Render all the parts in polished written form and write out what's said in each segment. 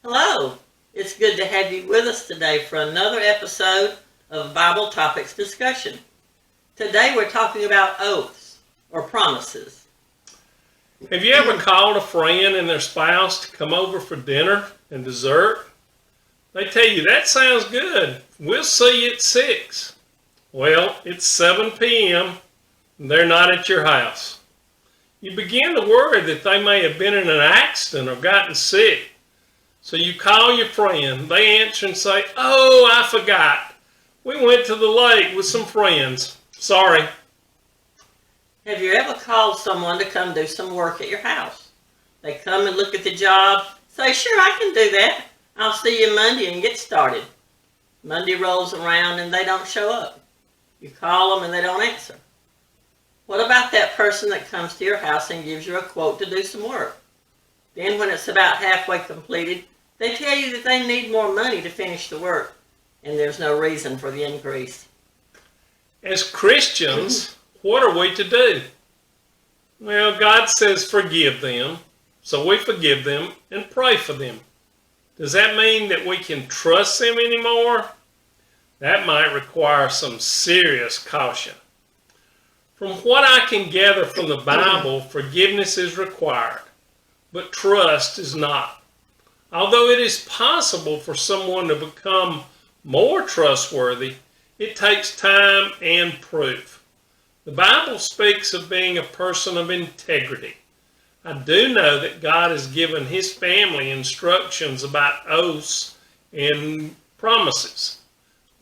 Hello, it's good to have you with us today for another episode of Bible Topics Discussion. Today we're talking about oaths or promises. Have you ever called a friend and their spouse to come over for dinner and dessert? They tell you, that sounds good. We'll see you at 6. Well, it's 7 p.m. and they're not at your house. You begin to worry that they may have been in an accident or gotten sick. So you call your friend. They answer and say, "Oh, I forgot. We went to the lake with some friends. Sorry." Have you ever called someone to come do some work at your house? They come and look at the job, say, "Sure, I can do that. I'll see you Monday and get started." Monday rolls around and they don't show up. You call them and they don't answer. What about that person that comes to your house and gives you a quote to do some work? Then when it's about halfway completed, they tell you that they need more money to finish the work, and there's no reason for the increase. As Christians, what are we to do? Well, God says forgive them, so we forgive them and pray for them. Does that mean that we can trust them anymore? That might require some serious caution. From what I can gather from the Bible, forgiveness is required, but trust is not. Although it is possible for someone to become more trustworthy, it takes time and proof. The Bible speaks of being a person of integrity. I do know that God has given His family instructions about oaths and promises.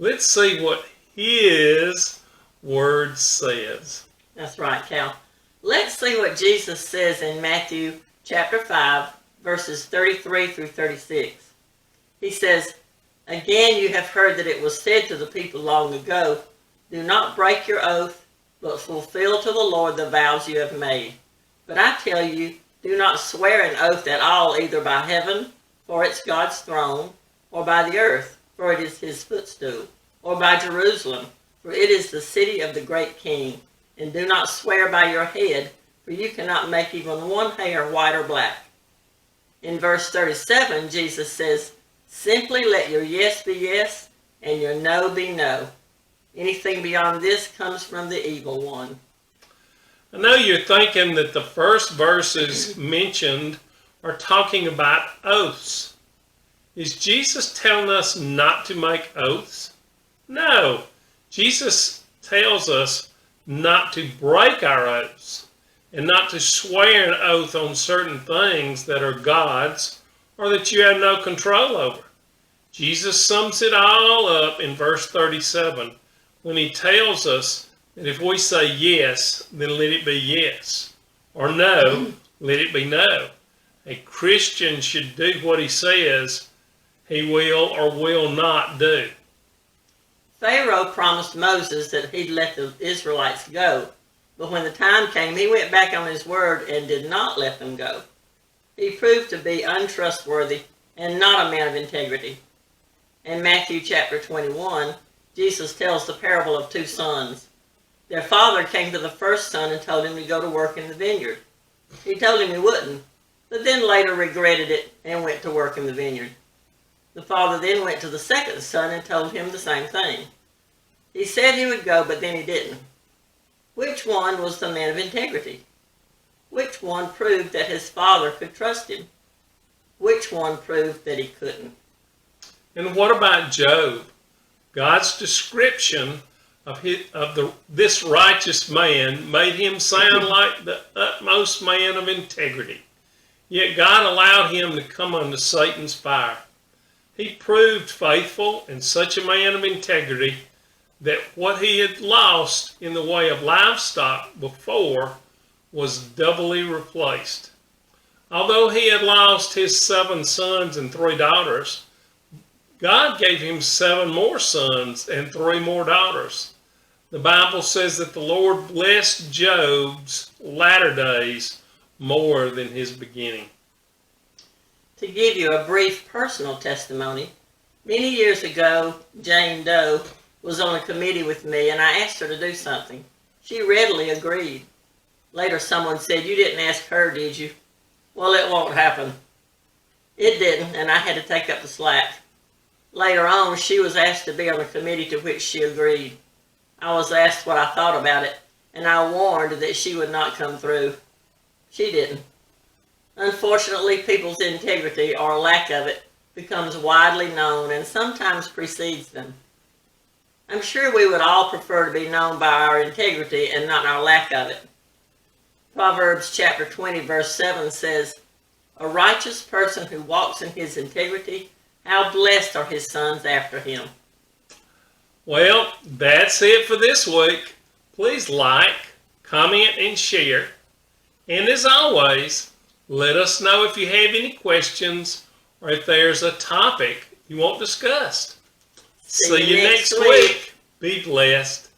Let's see what His Word says. That's right, Cal. Let's see what Jesus says in Matthew chapter 5, verses 33 through 36. He says, "Again you have heard that it was said to the people long ago, 'Do not break your oath, but fulfill to the Lord the vows you have made.' But I tell you, do not swear an oath at all, either by heaven, for it's God's throne, or by the earth, for it is His footstool, or by Jerusalem, for it is the city of the great King. And do not swear by your head, for you cannot make even one hair white or black." In verse 37, Jesus says, "Simply let your yes be yes, and your no be no. Anything beyond this comes from the evil one." I know you're thinking that the first verses mentioned are talking about oaths. Is Jesus telling us not to make oaths? No. Jesus tells us not to break our oaths and not to swear an oath on certain things that are God's or that you have no control over. Jesus sums it all up in verse 37 when He tells us that if we say yes, then let it be yes, or no, let it be no. A Christian should do what He says he will or will not do. Pharaoh promised Moses that he'd let the Israelites go, but when the time came, he went back on his word and did not let them go. He proved to be untrustworthy and not a man of integrity. In Matthew chapter 21, Jesus tells the parable of two sons. Their father came to the first son and told him to go to work in the vineyard. He told him he wouldn't, but then later regretted it and went to work in the vineyard. The father then went to the second son and told him the same thing. He said he would go, but then he didn't. Which one was the man of integrity? Which one proved that his father could trust him? Which one proved that he couldn't? And what about Job? God's description of this righteous man made him sound like the utmost man of integrity. Yet God allowed him to come under Satan's fire. He proved faithful and such a man of integrity that what he had lost in the way of livestock before was doubly replaced. Although he had lost his 7 sons and 3 daughters, God gave him 7 more sons and 3 more daughters. The Bible says that the Lord blessed Job's latter days more than his beginning. To give you a brief personal testimony, many years ago, Jane Doe was on a committee with me and I asked her to do something. She readily agreed. Later someone said, "You didn't ask her, did you?" Well, it won't happen. It didn't, and I had to take up the slack. Later on, she was asked to be on a committee to which she agreed. I was asked what I thought about it, and I warned that she would not come through. She didn't. Unfortunately, people's integrity, or lack of it, becomes widely known and sometimes precedes them. I'm sure we would all prefer to be known by our integrity and not our lack of it. Proverbs chapter 20 verse 7 says, "A righteous person who walks in his integrity, how blessed are his sons after him." Well, that's it for this week. Please like, comment, and share. And as always, let us know if you have any questions or if there's a topic you want discussed. See you next week. Be blessed.